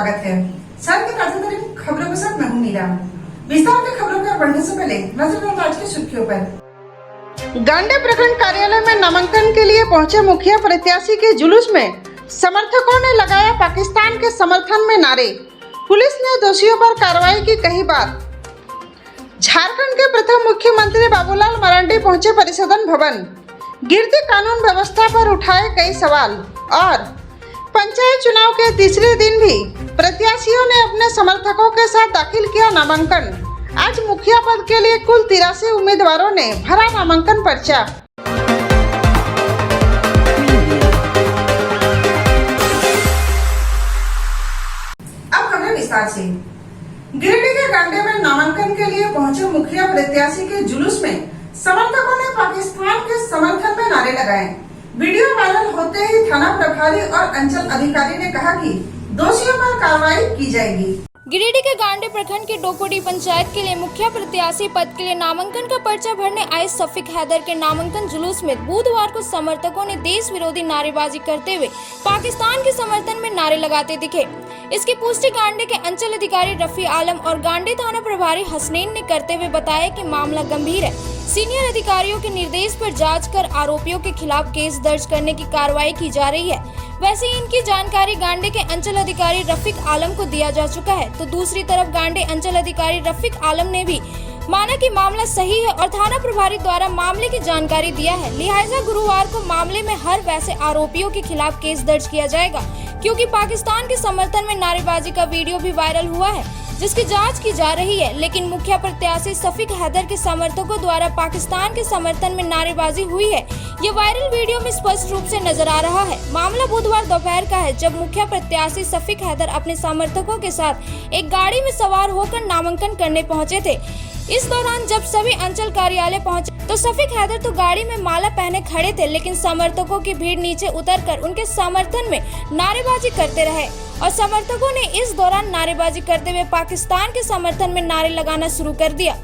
स्वागत है। सर की ताज़ा खबरों के साथ मैं हूं मीरा। विस्तार की खबरों पर बढ़ने से पहले नजर डालते आज की सुर्खियों पर। गांडे प्रखंड कार्यालय में नामांकन के लिए पहुंचे मुखिया प्रत्याशी के जुलूस में समर्थकों ने लगाया पाकिस्तान के समर्थन में नारे। पुलिस ने दोषियों पर कार्रवाई की कही बात। झारखंड के प्रथम मुख्यमंत्री बाबूलाल मरांडी पहुंचे परिसदन भवन। गिरती कानून व्यवस्था पर उठाए कई सवाल। और पंचायत चुनाव के तीसरे दिन भी प्रत्याशियों ने अपने समर्थकों के साथ दाखिल किया नामांकन। आज मुखिया पद के लिए कुल 83 उम्मीदवारों ने भरा नामांकन पर्चा। अब खबरें विस्तार से। गिरिडीह के गांडे में नामांकन के लिए पहुंचे मुखिया प्रत्याशी के जुलूस में समर्थकों ने पाकिस्तान के समर्थन में नारे लगाए। वीडियो वायरल होते ही थाना प्रभारी और अंचल अधिकारी ने कहा कि दोषियों पर कार्रवाई की जाएगी। गिरिडीह के गांडे प्रखंड की डोकोडी पंचायत के लिए मुखिया प्रत्याशी पद के लिए नामांकन का पर्चा भरने आए शफीक हैदर के नामांकन जुलूस में बुधवार को समर्थकों ने देश विरोधी नारेबाजी करते हुए पाकिस्तान के समर्थन में नारे लगाते दिखे। इसकी पुष्टि गांडे के अंचल अधिकारी रफी आलम और गांडे थाना प्रभारी हसनैन ने करते हुए बताया कि मामला गंभीर है। सीनियर अधिकारियों के निर्देश पर जांच कर आरोपियों के खिलाफ केस दर्ज करने की कार्रवाई की जा रही है। वैसे इनकी जानकारी गांडे के अंचल अधिकारी रफीक आलम को दिया जा चुका है, तो दूसरी तरफ गांडे अंचल अधिकारी रफीक आलम ने भी माना कि मामला सही है और थाना प्रभारी द्वारा मामले की जानकारी दिया है। लिहाजा गुरुवार को मामले में हर वैसे आरोपियों के खिलाफ केस दर्ज किया जाएगा, क्योंकि पाकिस्तान के समर्थन में नारेबाजी का वीडियो भी वायरल हुआ है, जिसकी जांच की जा रही है। लेकिन मुखिया प्रत्याशी शफीक हैदर के समर्थकों द्वारा पाकिस्तान के समर्थन में नारेबाजी हुई है, ये वायरल वीडियो में स्पष्ट रूप से नजर आ रहा है। मामला बुधवार दोपहर का है, जब मुखिया प्रत्याशी शफीक हैदर अपने समर्थकों के साथ एक गाड़ी में सवार होकर नामांकन करने पहुंचे थे। इस दौरान जब सभी अंचल कार्यालय पहुंचे तो शफीक हैदर तो गाड़ी में माला पहने खड़े थे, लेकिन समर्थकों की भीड़ नीचे उतरकर उनके समर्थन में नारेबाजी करते रहे और समर्थकों ने इस दौरान नारेबाजी करते हुए पाकिस्तान के समर्थन में नारे लगाना शुरू कर दिया।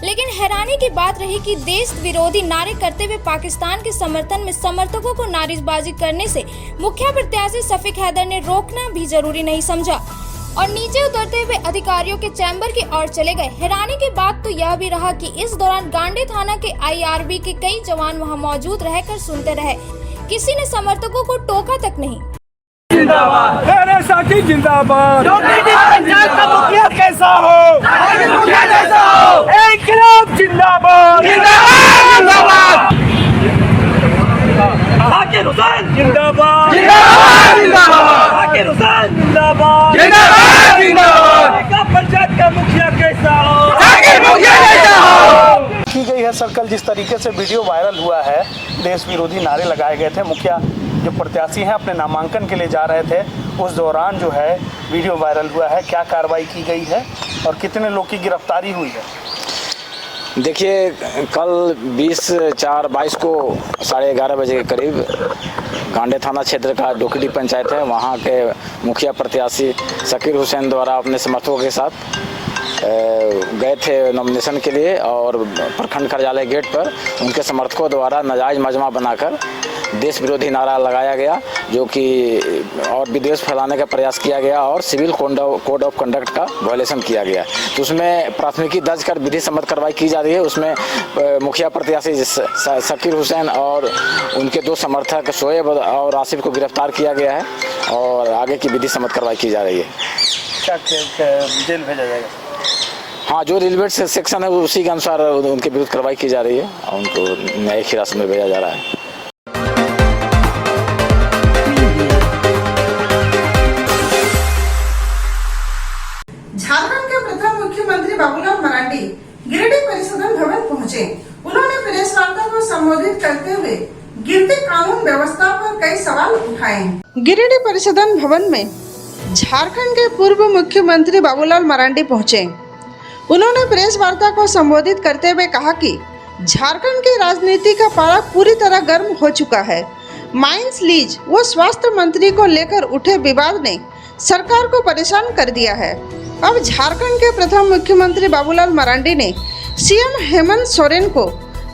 लेकिन हैरानी की बात रही कि देश विरोधी नारे करते हुए पाकिस्तान के समर्थन में समर्थकों को नारेबाजी करने से मुखिया प्रत्याशी शफीक हैदर ने रोकना भी जरूरी नहीं समझा और नीचे उतरते हुए अधिकारियों के चैम्बर की ओर चले गए। हैरानी की बात तो यह भी रहा कि इस दौरान गांडे थाना के IRB के कई जवान वहां मौजूद रहकर सुनते रहे। किसी ने समर्थकों को टोका तक नहीं। जिंदाबाद जिंदाबाद मुखिया कैसा हो, इंकलाब जिंदाबाद जिंदाबाद जाकिर हुसैन जिंदाबाद जाकिर हुसैन जिंदाबाद पंचायत का मुखिया कैसा हो, की गई है सर्कल। जिस तरीके से वीडियो वायरल हुआ है, देश विरोधी नारे लगाए गए थे। मुखिया जो प्रत्याशी हैं अपने नामांकन के लिए जा रहे थे, उस दौरान जो है वीडियो वायरल हुआ है। क्या कार्रवाई की गई है और कितने लोग की गिरफ्तारी हुई है? देखिए, कल 20/4/22 को 11:30 बजे के करीब गांडे थाना क्षेत्र का डोकोडी पंचायत है, वहाँ के मुखिया प्रत्याशी शकीर हुसैन द्वारा अपने समर्थकों के साथ गए थे नॉमिनेशन के लिए और प्रखंड कार्यालय गेट पर उनके समर्थकों द्वारा नाजायज मजमा बनाकर देश विरोधी नारा लगाया गया, जो कि और विद्वेष फैलाने का प्रयास किया गया और सिविल कोड ऑफ कंडक्ट का वायलेशन किया गया। तो उसमें प्राथमिकी दर्ज कर विधि सम्मत कार्रवाई की जा रही है। उसमें मुखिया प्रत्याशी शकीर हुसैन और उनके 2 समर्थक शोएब और आसिफ को गिरफ्तार किया गया है और आगे की विधि सम्मत कार्रवाई की जा रही है। क्या जेल भेजा जाएगा? हाँ, जो रेलवे सेक्शन है उसी के अनुसार उनके विरुद्ध कार्रवाई की जा रही है और उनको न्यायिक हिरासत में भेजा जा रहा है। झारखंड के प्रथम मुख्यमंत्री बाबूलाल मरांडी गिरिडीह परिसदन भवन पहुंचे। उन्होंने प्रेस वार्ता को संबोधित करते हुए गिरती कानून व्यवस्था पर कई सवाल उठाए। गिरिडीह परिसदन भवन में झारखंड के पूर्व मुख्यमंत्री बाबूलाल मरांडी पहुंचे। उन्होंने प्रेस वार्ता को संबोधित करते हुए कहा कि झारखंड की राजनीति का पारा पूरी तरह गर्म हो चुका है। माइंस लीज व स्वास्थ्य मंत्री को लेकर उठे विवाद ने सरकार को परेशान कर दिया है। अब झारखंड के प्रथम मुख्यमंत्री बाबूलाल मरांडी ने CM हेमंत सोरेन को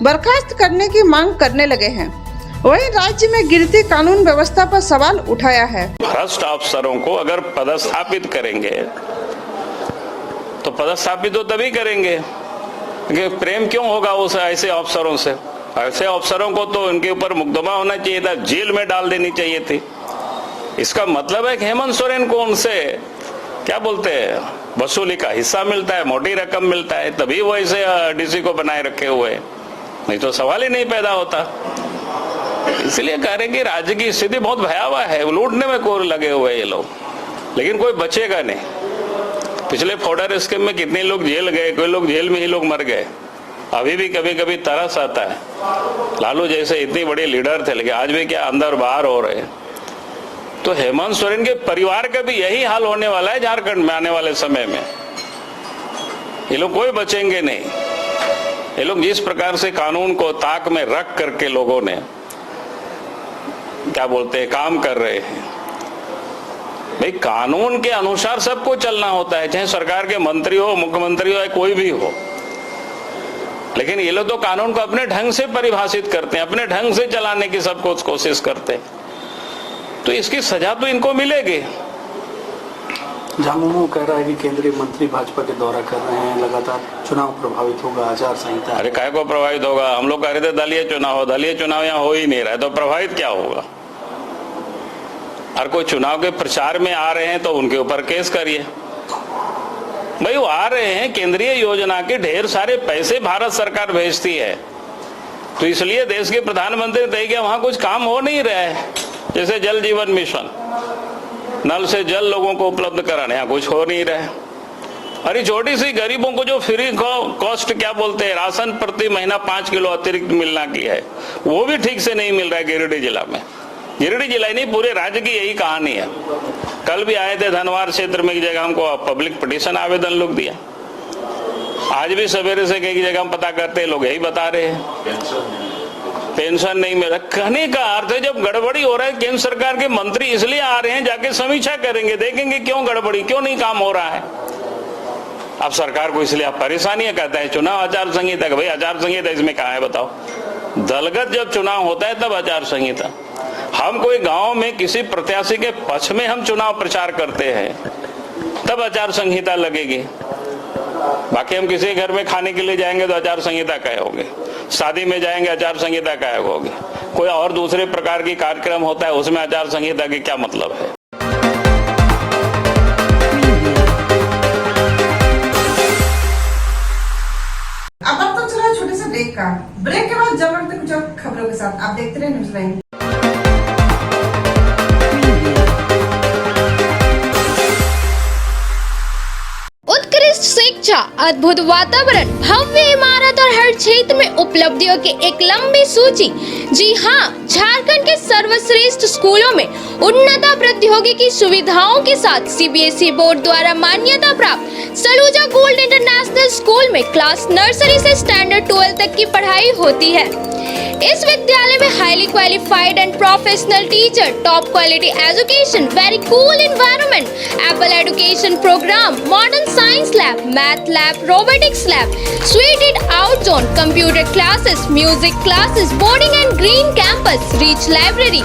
बर्खास्त करने की मांग करने लगे हैं। वहीं राज्य में गिरती कानून व्यवस्था पर सवाल उठाया है। भ्रष्ट अफसरों को अगर पदस्थापित करेंगे तो पदस्थापित तो तभी करेंगे कि प्रेम क्यों होगा उस ऐसे अफसरों से। ऐसे अफसरों को तो उनके ऊपर मुकदमा होना चाहिए था, जेल में डाल देनी चाहिए थी। इसका मतलब है कि हेमंत सोरेन को उनसे क्या बोलते हैं वसूली का हिस्सा मिलता है, मोटी रकम मिलता है, तभी वो ऐसे डीसी को बनाए रखे हुए हैं, नहीं तो सवाल ही नहीं पैदा होता। इसलिए कह रहे कि राज्य की स्थिति बहुत भयावह है, लूटने में कोर लगे हुए ये लोग, लेकिन कोई बचेगा नहीं। पिछले फॉर्डर स्कीम में कितने लोग जेल गए, कोई लोग जेल में ही लोग मर गए। अभी भी कभी कभी तरस आता है, लालू जैसे इतनी बड़ी लीडर थे, लेकिन आज भी क्या अंदर बाहर हो रहे हैं। तो हेमंत सोरेन के परिवार का भी यही हाल होने वाला है झारखंड में आने वाले समय में। ये लोग कोई बचेंगे नहीं। ये लोग जिस प्रकार से कानून को ताक में रख करके लोगों ने क्या बोलते हैं काम कर रहे हैं। भाई कानून के अनुसार सबको चलना होता है, चाहे सरकार के मंत्री हो, मुख्यमंत्री हो या कोई भी हो, लेकिन ये लोग तो कानून को अपने ढंग से परिभाषित करते हैं, अपने ढंग से चलाने की सबको कोशिश करते हैं, तो इसकी सजा तो इनको मिलेगी। झामुमो कह रहा है कि केंद्रीय मंत्री भाजपा के दौरा कर रहे हैं, लगातार चुनाव प्रभावित होगा, आचार संहिता। अरे काय को प्रभावित होगा, हम लोग कह रहे थे दलीय चुनाव यहाँ हो ही नहीं रहा है, तो प्रभावित क्या होगा। और कोई चुनाव के प्रचार में आ रहे हैं तो उनके ऊपर केस करिए। भाई वो आ रहे हैं, केंद्रीय योजना के ढेर सारे पैसे भारत सरकार भेजती है, तो इसलिए देश के प्रधानमंत्री ने कहा वहां कुछ काम हो नहीं रहा है, जैसे जल जीवन मिशन, नल से जल लोगों को उपलब्ध कराने, यहाँ कुछ हो नहीं रहा है। अरे छोटी सी गरीबों को जो फ्री कॉस्ट क्या बोलते हैं राशन प्रति महीना 5 किलो अतिरिक्त मिलना की है, वो भी ठीक से नहीं मिल रहा है गिरिडीह जिला में। गिरिडीह जिला ही नहीं, पूरे राज्य की यही कहानी है। कल भी आए थे धनवार क्षेत्र में, एक जगह हमको पब्लिक पिटीशन आवेदन लोग दिया। आज भी सवेरे से कई जगह हम पता करते हैं, लोग यही बता रहे हैं पेंशन नहीं मिल रहा। कहने का अर्थ है जब गड़बड़ी हो रहा है, केंद्र सरकार के मंत्री इसलिए आ रहे हैं, जाके समीक्षा करेंगे, देखेंगे क्यों गड़बड़ी, क्यों नहीं काम हो रहा है। अब सरकार को इसलिए आप परेशानियां कहते हैं चुनाव आचार संहिता, भाई आचार संहिता इसमें कहाँ है बताओ। दलगत जब चुनाव होता है तब आचार संहिता। हम कोई गांव में किसी प्रत्याशी के पक्ष में हम चुनाव प्रचार करते हैं तब आचार संहिता लगेगी। बाकी हम किसी घर में खाने के लिए जाएंगे तो आचार संहिता क्या होगी, शादी में जाएंगे आचार संहिता क्या होगी, कोई और दूसरे प्रकार की कार्यक्रम होता है उसमें आचार संहिता की क्या मतलब है। अब तो चला छोटे से ब्रेक का। ब्रेक के बाद जब तक कुछ और खबरों के साथ आप देखते रहे न्यूज़ लाइन। उत्कृष्ट शिक्षा, अद्भुत वातावरण, भव्य इमारत और हर क्षेत्र में उपलब्धियों की एक लंबी सूची। जी हाँ, झारखंड के सर्वश्रेष्ठ स्कूलों में उन्नत प्रौद्योगिकी सुविधाओं के साथ सीबीएसई बोर्ड द्वारा मान्यता प्राप्त सलूजा गोल्ड इंटरनेशनल स्कूल में क्लास नर्सरी से स्टैंडर्ड 12 तक की पढ़ाई होती है। इस विद्यालय में highly qualified and professional teacher, top quality education, very cool environment, apple education programme, modern science lab, math lab, robotics lab, seated out zone, computer classes, music classes, boarding and green campus, rich library,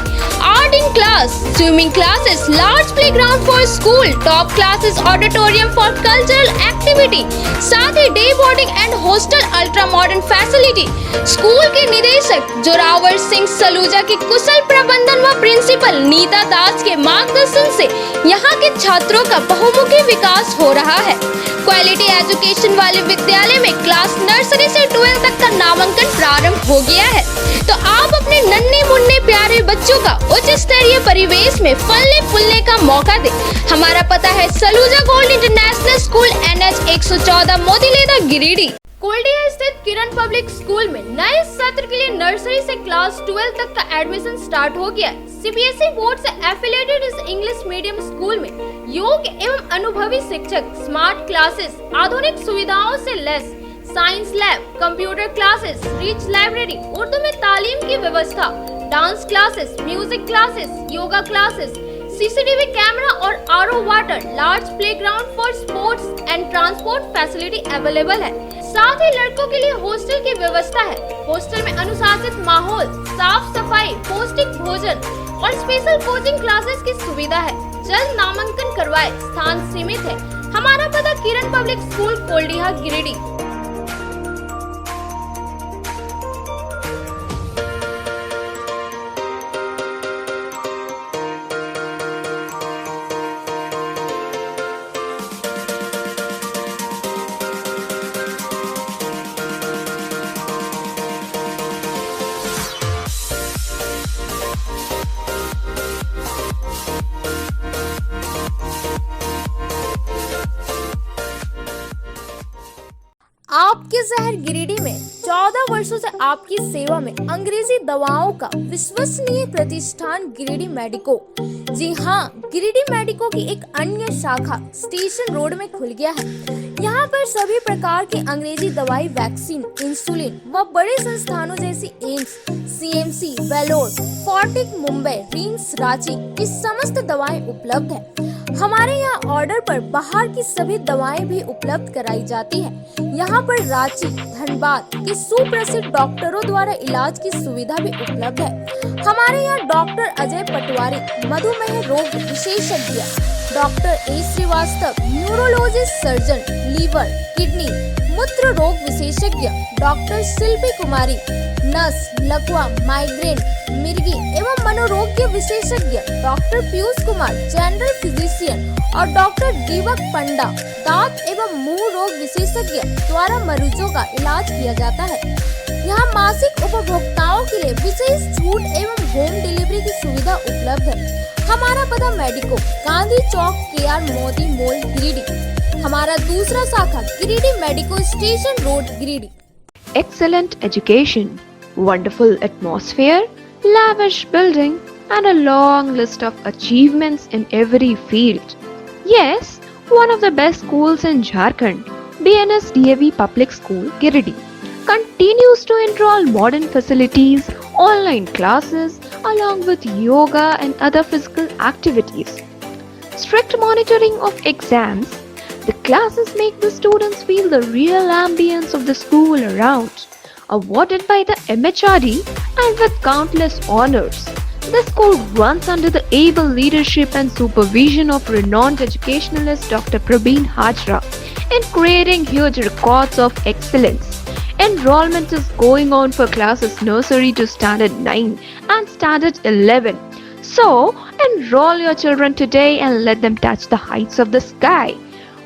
art in class, swimming classes, large playground for school, top classes, auditorium for cultural activity, साथ ही day boarding and hostel, ultra modern facility. School के निदेशक जोरावर सिंह सलूजा के कुशल प्रबंधन व principal Nita दास के मार्गदर्शन से यहाँ के छात्रों का बहुमुखी विकास हो रहा है। क्वालिटी एजुकेशन वाले विद्यालय में क्लास नर्सरी से 12 तक का नामांकन प्रारंभ हो गया है, तो आप अपने नन्हे मुन्ने प्यारे बच्चों का उच्च स्तरीय परिवेश में फलने फूलने का मौका दें। हमारा पता है Saluja gold international school, NH 114, Motileda, Giridih. Koldiya स्थित किरण पब्लिक स्कूल में नए सत्र के लिए नर्सरी से क्लास 12 तक का एडमिशन स्टार्ट हो गया है। सीबीएसई बोर्ड से एफिलिएटेड इस इंग्लिश मीडियम स्कूल में योग्य एवं अनुभवी शिक्षक, स्मार्ट क्लासेस, आधुनिक सुविधाओं से लैस, science lab, computer classes, rich library, Urdu में तालीम की व्यवस्था, dance classes, music classes, yoga classes, CCTV camera और RO water, large playground for sports and transport facility available है। साथ ही लड़कों के लिए हॉस्टल की व्यवस्था है। हॉस्टल में अनुशासित माहौल, साफ सफाई, पौष्टिक भोजन और स्पेशल कोचिंग क्लासेस की सुविधा है। जल्द नामांकन करवाए, स्थान सीमित है। हमारा पता किरण पब्लिक स्कूल, कोल्डिहा, गिरिडीह। आपके शहर गिरिडीह में 14 वर्षों से आपकी सेवा में अंग्रेजी दवाओं का विश्वसनीय प्रतिष्ठान गिरिडीह मेडिको। जी हाँ, गिरिडीह मेडिको की एक अन्य शाखा स्टेशन रोड में खुल गया है। यहाँ पर सभी प्रकार की अंग्रेजी दवाई, वैक्सीन, इंसुलिन व बड़े संस्थानों जैसी एम्स, सीएमसी, वेलोर, फोर्टिक मुंबई, रिम्स रांची की समस्त दवाएं उपलब्ध है। हमारे यहाँ ऑर्डर पर बाहर की सभी दवाएं भी उपलब्ध कराई जाती है। यहाँ पर रांची, धनबाद के सुप्रसिद्ध डॉक्टरों द्वारा इलाज की सुविधा भी उपलब्ध है। हमारे यहाँ डॉक्टर अजय पटवारी, मधुमेह रोग विशेषज्ञ, doctor A Shrivastava, neurologist surgeon, liver, kidney, मूत्र रोग विशेषज्ञ, डॉक्टर शिल्पी कुमारी, नस, लकवा, माइग्रेन, मिर्गी एवं मनोरोग विशेषज्ञ, doctor Piyush Kumar, general physician और डॉक्टर दीपक पंडा, दांत एवं मुंह रोग विशेषज्ञ द्वारा मरीजों का इलाज किया जाता है। यहाँ मासिक उपभोक्ताओं के लिए विशेष छूट एवं होम डिलीवरी की सुविधा उपलब्ध है। हमारा पता मेडिको, गांधी चौक, केआर मोदी मॉल, गिरिडीह। हमारा दूसरा शाखा Giridih medico, station road, Giridih. Excellent education, wonderful atmosphere, lavish building, and a long list of achievements in every field. Yes, one of the best schools in Jharkhand, BNS DAV Public School, Giridih, continues to enroll modern facilities, online classes, along with yoga and other physical activities. Strict monitoring of exams, the classes make the students feel the real ambience of the school around. Awarded by the MHRD and with countless honors, the school runs under the able leadership and supervision of renowned educationalist Dr. Praveen Hajra in creating huge records of excellence. Enrollment is going on for classes nursery to standard 9 and standard 11. So, enroll your children today and let them touch the heights of the sky.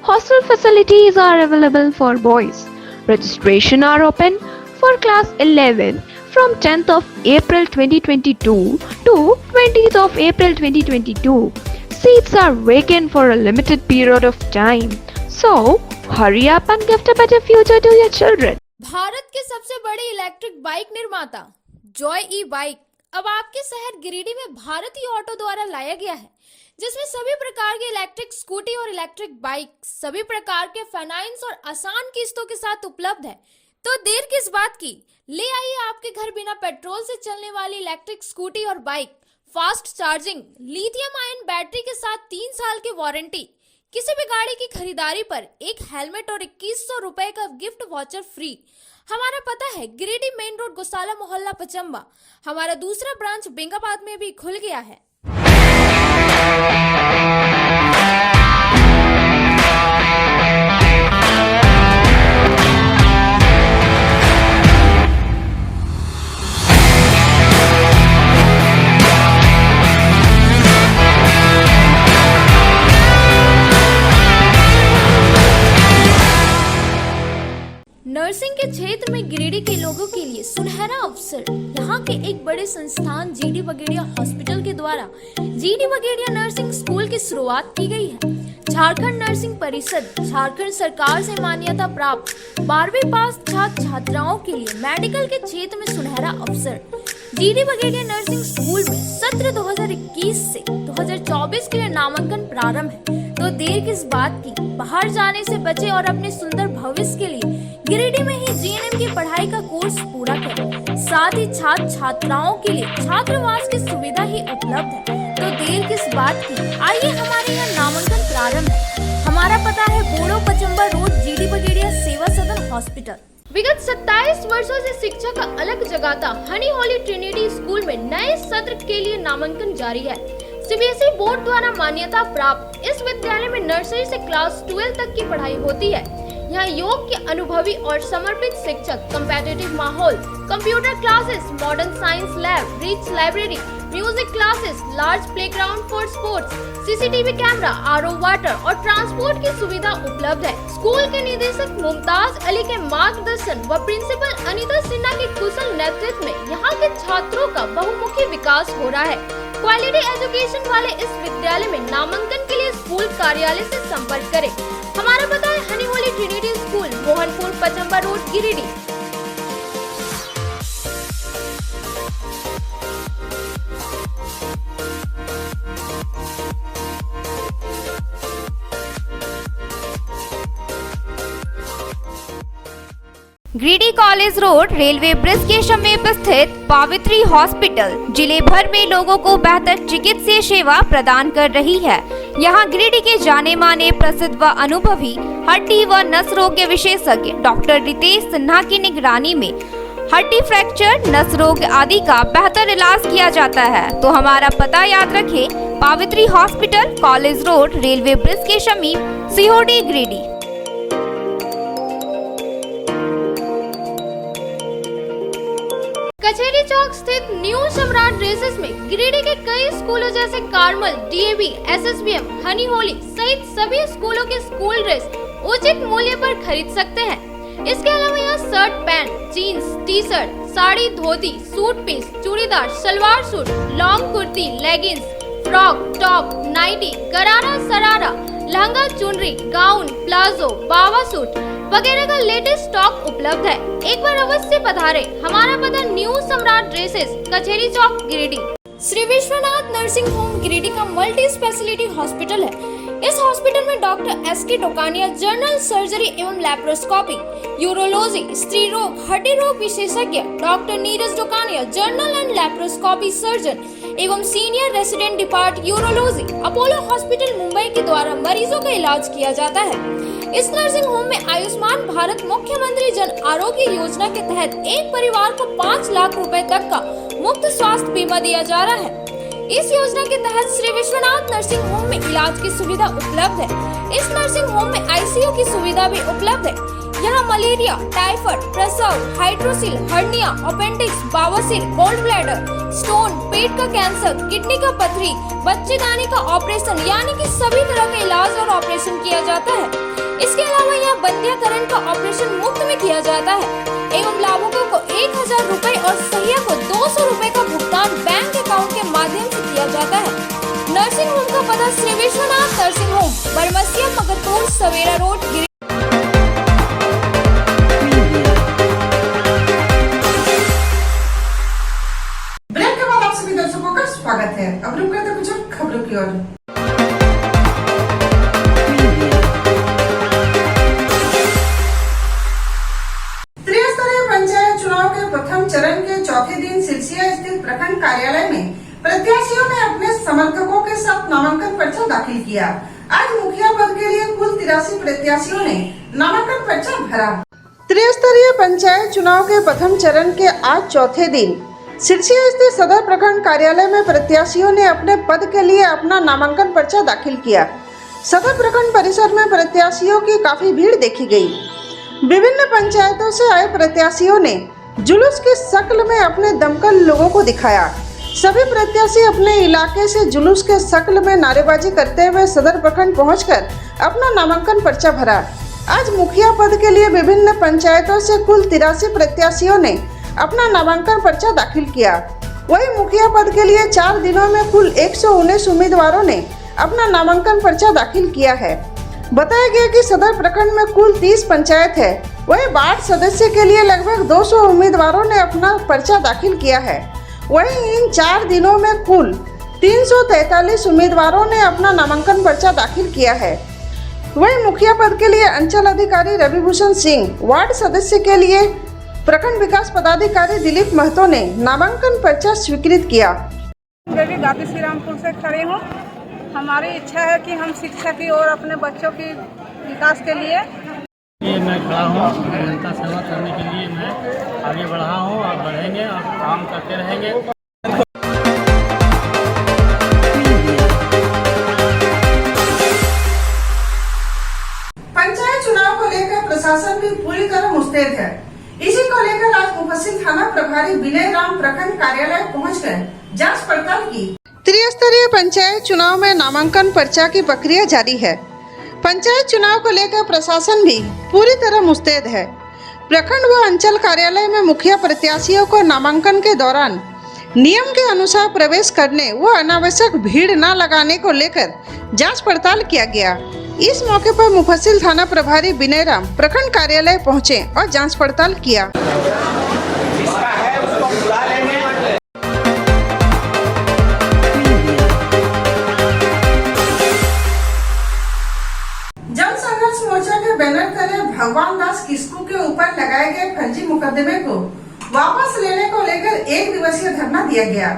Hostel facilities are available for boys. Registration are open for class 11 from 10th of April 2022 to 20th of April 2022. Seats are vacant for a limited period of time. So, hurry up and gift a better future to your children. Bharat के सबसे बड़े electric bike निर्माता Joy ई bike अब आपके शहर गिरिडीह में भारतीय auto द्वारा लाया गया है, जिसमें सभी प्रकार के इलेक्ट्रिक स्कूटी और इलेक्ट्रिक बाइक सभी प्रकार के फाइनेंस और आसान किस्तों के साथ उपलब्ध है। तो देर किस बात की, ले आइए आपके घर बिना पेट्रोल से चलने वाली इलेक्ट्रिक स्कूटी और bike, fast charging, lithium ion battery के साथ 3 साल की वारंटी। किसी भी गाड़ी की खरीदारी पर एक हेलमेट और 2100 रुपए का गिफ्ट वाउचर फ्री। हमारा पता है गिरिडीह मेन रोड, गोशाला मोहल्ला, पचम्बा। हमारा दूसरा ब्रांच बेंगाबाद में भी खुल गया है। नर्सिंग के क्षेत्र में गिरिडीह के लोगों के लिए सुनहरा अवसर। यहाँ के एक बड़े संस्थान GD बगेड़िया हॉस्पिटल के द्वारा GD बगेड़िया नर्सिंग स्कूल की शुरुआत की गई है। झारखंड नर्सिंग परिषद, झारखंड सरकार से मान्यता प्राप्त 12वीं पास छात्र छात्राओं के लिए मेडिकल के क्षेत्र में सुनहरा अवसर। GD बगेड़िया नर्सिंग स्कूल में सत्र 2021 से 2024 के लिए नामांकन प्रारंभ है। तो देर किस बात की, बाहर जाने से बचे और अपने सुंदर भविष्य के लिए गिरिडीह में ही GNM की पढ़ाई का कोर्स पूरा करें। साथ ही छात्र छात्राओं के लिए छात्रावास की सुविधा ही उपलब्ध है। तो देर किस बात की, आइए हमारे यहाँ नामांकन प्रारंभ है। हमारा पता है बोड़ो, पचम्बा रोड, GD बगेड़िया सेवा सदन हॉस्पिटल। विगत 27 वर्षों से शिक्षा का अलग जगाता हनी होली ट्रिनिटी स्कूल में नए सत्र के लिए नामांकन जारी है। सीबीएसई बोर्ड द्वारा मान्यता प्राप्त इस विद्यालय में नर्सरी से क्लास 12 तक की पढ़ाई होती है। यहाँ योग के अनुभवी और समर्पित शिक्षक, कम्पेटिटिव माहौल, computer classes, modern science lab, rich library, music classes, large playground for sports, CCTV camera, RO water और ट्रांसपोर्ट की सुविधा उपलब्ध है। स्कूल के निदेशक मुमताज अली के मार्गदर्शन व प्रिंसिपल अनीता सिन्हा के कुशल नेतृत्व में यहाँ के छात्रों का बहुमुखी विकास हो रहा है। क्वालिटी एजुकेशन वाले इस विद्यालय में नामांकन के लिए स्कूल कार्यालय से संपर्क करें। हमारा पता है Honey Holi Trinity school, Mohanpur, Pachamba road, Giridih. Giridih college road railway bridge के समीप स्थित पावित्री हॉस्पिटल जिले भर में लोगों को बेहतर चिकित्सीय सेवा प्रदान कर रही है। यहाँ गिरिडीह के जाने माने प्रसिद्ध व अनुभवी हड्डी व नस रोग के विशेषज्ञ डॉक्टर रितेश सिन्हा की निगरानी में हड्डी फ्रैक्चर, नस रोग आदि का बेहतर इलाज किया जाता है। तो हमारा पता याद रखें, Pavitri hospital, college road, railway bridge के समीप, सीहोडी, गिरिडीह। कचहरी चौक स्थित न्यू सम्राट ड्रेसेस में गिरिडीह के कई स्कूलों जैसे कार्मल, डीएवी, एसएसबीएम, हनी होली सहित सभी स्कूलों के स्कूल ड्रेस उचित मूल्य पर खरीद सकते हैं। इसके अलावा यहाँ shirt, pant, jeans, T shirt, sari, dhoti, suit piece, churidar, salwar suit, long kurti, leggings, frock, top, nightie, gharara, sharara, lehenga, चुनरी, गाउन, प्लाजो, बावा सूट वगैरह का लेटेस्ट स्टॉक उपलब्ध है। एक बार अवश्य पधारें। हमारा पता new Samrat dresses, Kachahari Chowk, Giridih. Shri Vishwanath nursing home Giridih का मल्टी स्पेशलिटी हॉस्पिटल है। इस हॉस्पिटल में doctor SK Dokania general surgery एवं लैप्रोस्कोपी, यूरोलॉजी, स्त्री रोग, हड्डी रोग विशेषज्ञ, doctor Neeraj Dokania general and laparoscopy surgeon एवं senior resident depart urology, Apollo hospital Mumbai के द्वारा मरीजों का इलाज किया जाता है। इस नर्सिंग होम में आयुष्मान भारत मुख्यमंत्री जन आरोग्य योजना के तहत एक परिवार को 5 लाख रुपए तक का मुफ्त स्वास्थ्य बीमा दिया जा रहा है। इस योजना के तहत श्री विश्वनाथ नर्सिंग होम में इलाज की सुविधा उपलब्ध है। इस नर्सिंग होम में आईसीयू की सुविधा भी उपलब्ध है। यहाँ मलेरिया, टाइफाइड, प्रसव, हाइड्रोसिल, हर्निया, अपेंडिक्स, बवासीर, गोल्ड ब्लैडर, स्टोन, पेट का कैंसर, किडनी का पथरी, बच्चेदानी का ऑपरेशन यानी कि सभी तरह के इलाज और ऑपरेशन किया जाता है। इसके अलावा यहाँ बंध्याकरण का ऑपरेशन मुफ्त में किया जाता है एवं लाभुकों को 1000 रुपए और सहिया को 200 रुपए का भुगतान बैंक अकाउंट के माध्यम से किया जाता है। नर्सिंग होम का पता श्री विश्वनाथ नर्सिंग होम, बरमसिया, मगरपुर, सवेरा रोड, गिरिडीह। ब्रेक के बाद आप सभी दर्शकों का स्वागत है। अब रुक करते कुछ खबरों की ओर। प्रथम चरण के चौथे दिन सिरसिया स्थित प्रखंड कार्यालय में प्रत्याशियों ने अपने समर्थकों के साथ नामांकन पर्चा दाखिल किया। आज मुखिया पद के लिए कुल 83 प्रत्याशियों ने नामांकन पर्चा भरा। त्रिस्तरीय पंचायत चुनाव के प्रथम चरण के आज चौथे दिन सिरसिया स्थित सदर प्रखंड कार्यालय में प्रत्याशियों ने अपने पद के लिए अपना नामांकन पर्चा दाखिल किया। सदर प्रखंड परिसर में प्रत्याशियों की काफी भीड़ देखी गयी। विभिन्न पंचायतों से आए प्रत्याशियों ने जुलूस की शक्ल में अपने दमकल लोगों को दिखाया। सभी प्रत्याशी अपने इलाके से जुलूस के शक्ल में नारेबाजी करते हुए सदर प्रखंड पहुंचकर अपना नामांकन पर्चा भरा। आज मुखिया पद के लिए विभिन्न पंचायतों से कुल 83 प्रत्याशियों ने अपना नामांकन पर्चा दाखिल किया। वहीं मुखिया पद के लिए 4 दिनों में कुल 119 उम्मीदवारों ने अपना नामांकन पर्चा दाखिल किया है। बताया गया कि सदर प्रखंड में कुल 30 पंचायत है। वहीं वार्ड सदस्य के लिए लगभग 200 उम्मीदवारों ने अपना पर्चा दाखिल किया है। वहीं इन 4 दिनों में कुल 343 उम्मीदवारों ने अपना नामांकन पर्चा दाखिल किया है। वहीं मुखिया पद के लिए अंचल अधिकारी रविभूषण सिंह, वार्ड सदस्य के लिए प्रखंड विकास पदाधिकारी दिलीप महतो ने नामांकन पर्चा स्वीकृत किया। देवी गाती श्री रामपुर से खड़ी हूँ। हमारी इच्छा है कि हम शिक्षा की और अपने बच्चों की विकास के लिए ये मैं खड़ा हूँ जनता सेवा करने के लिए मैं आगे बढ़ा हूँ और बढ़ेंगे और काम करते रहेंगे। पंचायत चुनाव को लेकर प्रशासन भी पूरी तरह मुस्तैद है। इसी को लेकर आज मुफस्सिल थाना प्रभारी विनय राम प्रखंड कार्यालय पहुंचकर जांच पड़ताल की। त्रिस्तरीय पंचायत चुनाव में नामांकन पर्चा की प्रक्रिया जारी है। पंचायत चुनाव को लेकर प्रशासन भी पूरी तरह मुस्तैद है। प्रखंड व अंचल कार्यालय में मुखिया प्रत्याशियों को नामांकन के दौरान नियम के अनुसार प्रवेश करने व अनावश्यक भीड़ न लगाने को लेकर जांच पड़ताल किया गया। इस मौके पर मुफस्सिल थाना प्रभारी विनय राम प्रखंड कार्यालय पहुंचे और जांच पड़ताल किया। जन संघर्ष मोर्चा के बैनर तले भगवान दास किस्कू के ऊपर लगाए गए फर्जी मुकदमे को वापस लेने को लेकर 1 दिवसीय धरना दिया गया।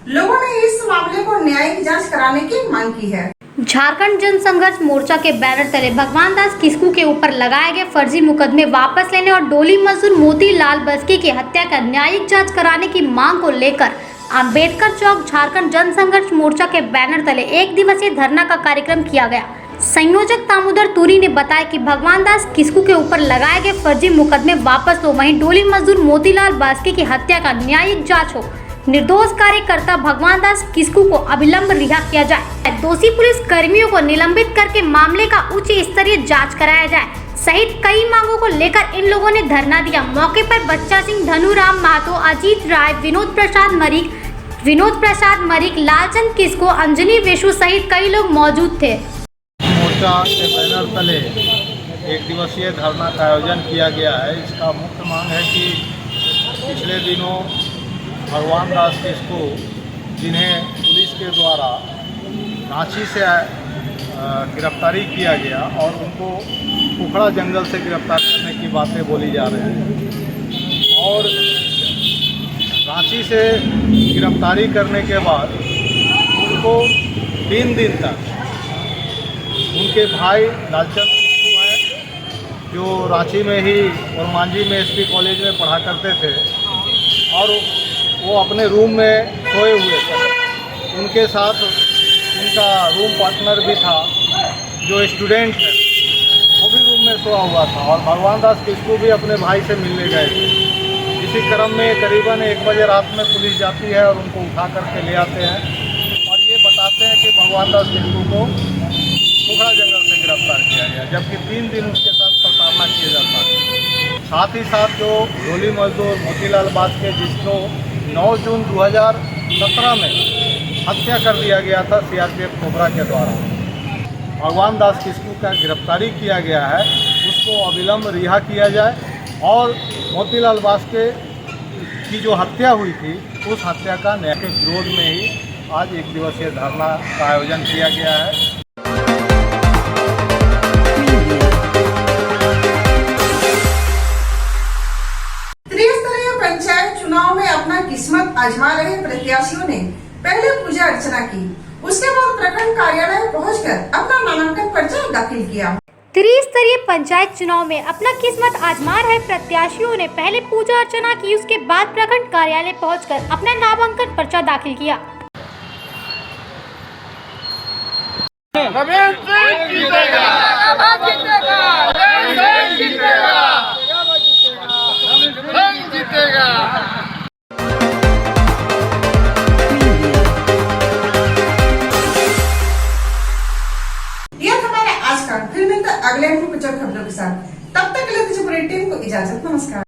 लोगों ने इस मामले को न्यायिक जांच कराने की मांग की है। झारखंड जन संघर्ष मोर्चा के बैनर तले भगवान दास किस्कू के ऊपर लगाए गए फर्जी मुकदमे वापस लेने और डोली मजदूर मोतीलाल बास्के की हत्या का न्यायिक जांच कराने की मांग को लेकर अंबेडकर चौक झारखंड जन संघर्ष मोर्चा के बैनर तले 1 दिवसीय धरना का कार्यक्रम किया गया। संयोजक दामोदर तुरी ने बताया कि भगवान दास किस्कू के ऊपर लगाए गए फर्जी मुकदमे वापस लो, वहीं डोली मजदूर मोतीलाल बास्के की हत्या का न्यायिक जांच हो, निर्दोष कार्यकर्ता भगवान दास किस्कू को अविलंब रिहा किया जाए, दोषी पुलिस कर्मियों को निलंबित करके मामले का उच्च स्तरीय जांच कराया जाए सहित कई मांगों को लेकर इन लोगों ने धरना दिया। मौके पर बच्चा सिंह, धनुराम महतो, अजीत राय, विनोद प्रसाद मरिक, लालचंद किस्कू, अंजनी वेशु सहित कई लोग मौजूद थे। मोर्चा के बैनर तले 1 दिवसीय धरना का आयोजन किया गया है। इसका मुख्य मांग है कि पिछले दिनों भगवान दास किस्कू, जिन्हें पुलिस के द्वारा रांची से गिरफ्तारी किया गया और उनको उखड़ा जंगल से गिरफ्तार करने की बातें बोली जा रही हैं और रांची से गिरफ्तारी करने के बाद उनको 3 दिन तक उनके भाई लालचंद किस्कू हैं जो रांची में ही और मांझी में एसपी कॉलेज में पढ़ा करते थे और वो अपने रूम में सोए हुए थे। उनके साथ उनका रूम पार्टनर भी था जो स्टूडेंट है, वो भी रूम में सोया हुआ था और भगवान दास किस्कू भी अपने भाई से मिलने गए थे। इसी क्रम में करीबन 1 बजे रात में पुलिस जाती है और उनको उठा करके ले आते हैं और ये बताते हैं कि भगवान दास किस्कू को उखड़ा जंगल से गिरफ्तार किया गया, जबकि 3 दिन उसके साथ प्रताड़ना किया जाता है। साथ ही साथ जो डोली मजदूर मोतीलाल बास्के, जिसको 9 जून 2017 में हत्या कर दिया गया था सीआरपीएफ कोबरा के द्वारा, भगवान दास किस्कू का गिरफ्तारी किया गया है, उसको अविलंब रिहा किया जाए और मोतीलाल बास्के की जो हत्या हुई थी उस हत्या का न्याय के विरोध में ही आज 1 दिवसीय धरना का आयोजन किया गया है। चुनाव में अपना किस्मत आजमा रहे प्रत्याशियों ने पहले पूजा अर्चना की, उसके बाद प्रखंड कार्यालय पहुंचकर अपना नामांकन पर्चा दाखिल किया। त्रिस्तरीय पंचायत चुनाव में अपना किस्मत आजमा रहे प्रत्याशियों ने पहले पूजा अर्चना की, उसके बाद प्रखंड कार्यालय पहुंचकर अपना नामांकन पर्चा दाखिल किया। फिर मिलते अगले खबरों के साथ, तब तक के लिए मुझे पूरी टीम को इजाजत, नमस्कार।